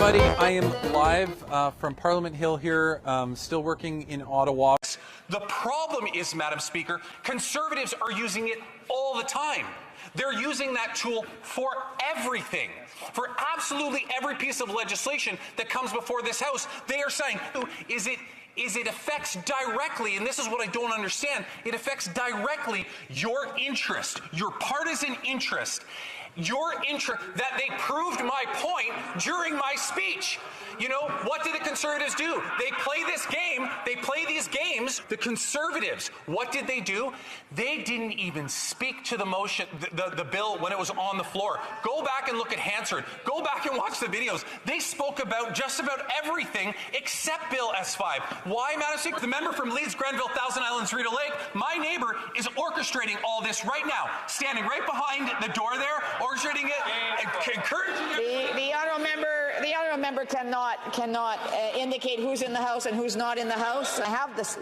everybody. I am live from Parliament Hill here, still working in Ottawa. The problem is, Madam Speaker, Conservatives are using it all the time. They're using that tool for everything. For absolutely every piece of legislation that comes before this House, they are saying, it affects directly, and this is what I don't understand, it affects directly your interest, your partisan interest. Your interest, that they proved my point during my speech. You know, what did the Conservatives do? They play this game, they play these games. The Conservatives, what did they do? They didn't even speak to the motion, the bill when it was on the floor. Go back and look at Hansard. Go back and watch the videos. They spoke about just about everything except Bill S5. Why, Madam Speaker? The member from Leeds, Grenville, Thousand Islands, Rideau Lake, my neighbor is orchestrating all this right now, standing right behind the door there, orchestrating it, encouraging it. The honourable member cannot indicate who's in the House and who's not in the House. I have this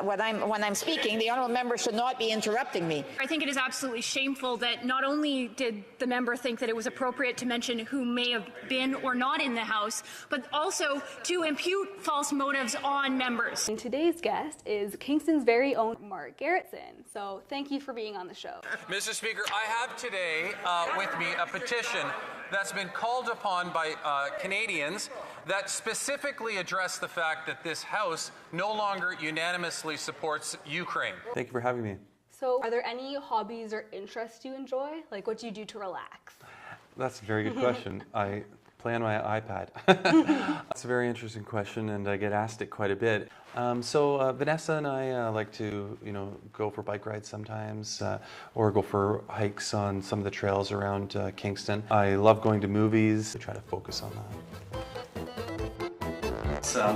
when I'm speaking. The honourable member should not be interrupting me. I think it is absolutely shameful that not only did the member think that it was appropriate to mention who may have been or not in the House, but also to impute false motives on members. And today's guest is Kingston's very own Mark Gerretsen. So thank you for being on the show. Mr. Speaker, I have today with me a petition that's been called upon by Canadians that specifically address the fact that this House no longer unanimously supports Ukraine. Thank you for having me. So are there any hobbies or interests you enjoy? Like, what do you do to relax? That's a very good question. I play on my iPad. That's a very interesting question, and I get asked it quite a bit. Vanessa and I like to, go for bike rides sometimes, or go for hikes on some of the trails around Kingston. I love going to movies. I try to focus on that.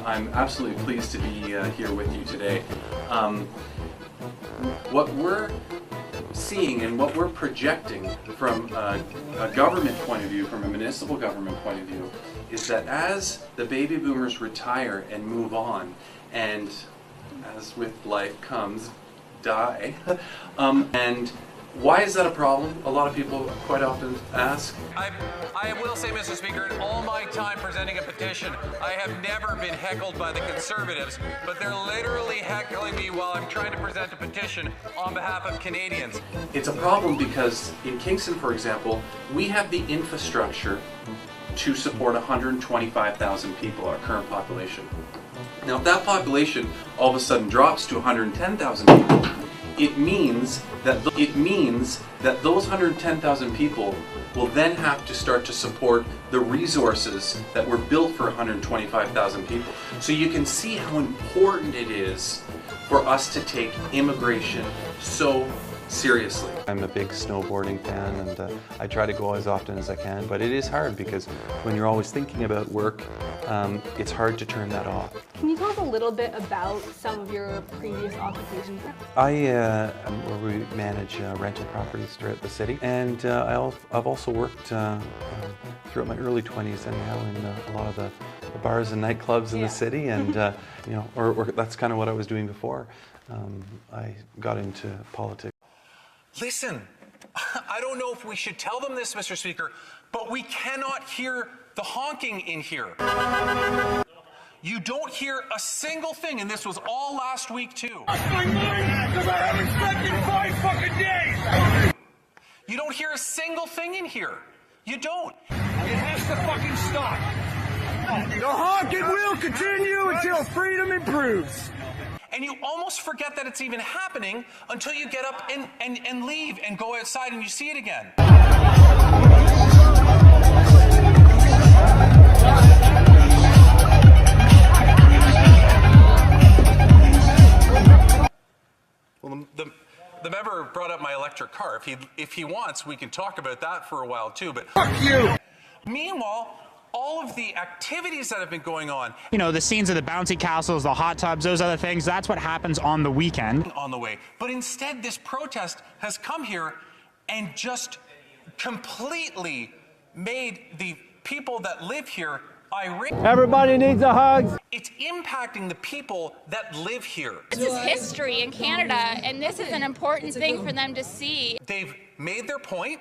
I'm absolutely pleased to be here with you today. What we're seeing and what we're projecting from a government point of view, from a municipal government point of view, is that as the baby boomers retire and move on, and as with life comes, die, and why is that a problem? A lot of people quite often ask. I will say, Mr. Speaker, in all my time presenting a petition, I have never been heckled by the Conservatives, but they're literally heckling me while I'm trying to present a petition on behalf of Canadians. It's a problem because in Kingston, for example, we have the infrastructure to support 125,000 people, our current population. Now, if that population all of a sudden drops to 110,000 people, it means that those 110,000 people will then have to start to support the resources that were built for 125,000 people. So you can see how important it is for us to take immigration so seriously. I'm a big snowboarding fan, and I try to go as often as I can, but it is hard because when you're always thinking about work, it's hard to turn that off. Can you tell us a little bit about some of your previous occupations? Where we manage rental properties throughout the city, and I've also worked throughout my early 20s anyhow in a lot of the bars and nightclubs in the city, and or that's kind of what I was doing before I got into politics. Listen, I don't know if we should tell them this, Mr. Speaker, but we cannot hear the honking in here. You don't hear a single thing, and this was all last week too. You don't hear a single thing in here. You don't. It has to fucking stop. The honking will continue until freedom improves. And you almost forget that it's even happening until you get up and leave and go outside and you see it again. Well, the member brought up my electric car. If he wants, we can talk about that for a while too. But fuck you. Meanwhile, all of the activities that have been going on. You know, the scenes of the bouncy castles, the hot tubs, those other things, that's what happens on the weekend. On the way. But instead, this protest has come here and just completely made the people that live here irate. Everybody needs a hug. It's impacting the people that live here. This is history in Canada, and this is an important thing for them to see. They've made their point,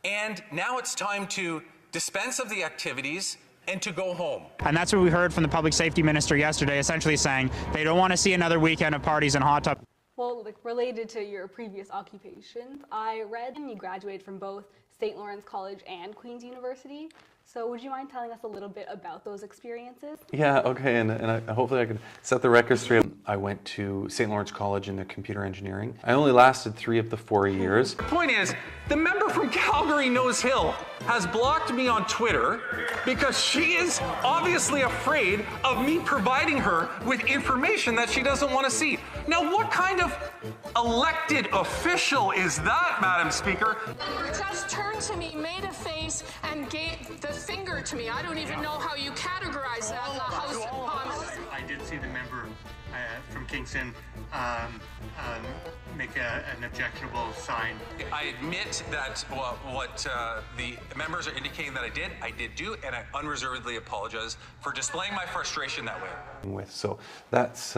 and now it's time to dispense of the activities and to go home. And that's what we heard from the public safety minister yesterday, essentially saying they don't want to see another weekend of parties and hot tub. Well, like, related to your previous occupations, I read you graduated from both St. Lawrence College and Queen's University. So would you mind telling us a little bit about those experiences? Yeah, okay, and hopefully I can set the record straight. I went to St. Lawrence College in the computer engineering. I only lasted 3 of the 4 years. The point is, the member from Calgary Nose Hill has blocked me on Twitter because she is obviously afraid of me providing her with information that she doesn't want to see. Now, what kind of elected official is that, Madam Speaker? Just turned to me, made a face, and gave the finger to me. I don't even know how you categorize that in the House of Commons. I did see the member from Kingston make an objectionable sign. I admit that what the members are indicating that I did do, and I unreservedly apologize for displaying my frustration that way. So that's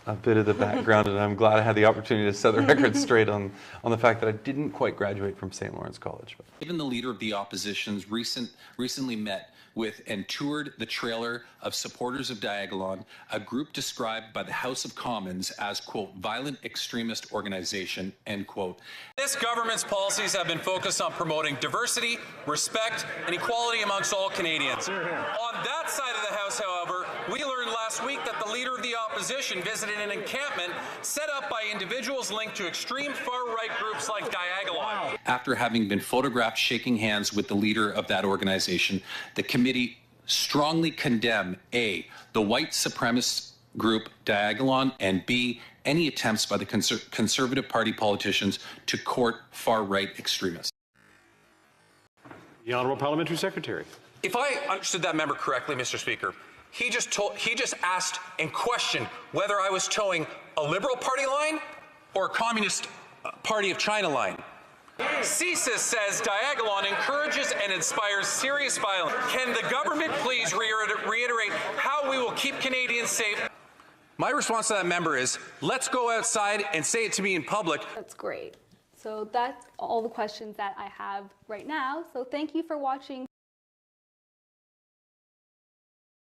a bit of the background, and I'm glad I had the opportunity to set the record straight on the fact that I didn't quite graduate from St. Lawrence College. Even the leader of the opposition's recently met with and toured the trailer of supporters of Diagolon, a group described by the House of Commons as, quote, violent extremist organization, end quote. This government's policies have been focused on promoting diversity, respect, and equality amongst all Canadians. On that side of the House, however, we learned last week that the leader of the opposition visited an encampment set up by individuals linked to extreme far-right groups like Diagolon. After having been photographed shaking hands with the leader of that organization, the committee strongly condemn A, the white supremacist group Diagolon, and B, any attempts by the Conservative Party politicians to court far-right extremists. The Honourable Parliamentary Secretary. If I understood that member correctly, Mr. Speaker, he just asked and questioned whether I was towing a Liberal Party line or a Communist Party of China line. CSIS says Diagolon encourages and inspires serious violence. Can the government please reiterate how we will keep Canadians safe? My response to that member is, let's go outside and say it to me in public. That's great. So that's all the questions that I have right now. So thank you for watching.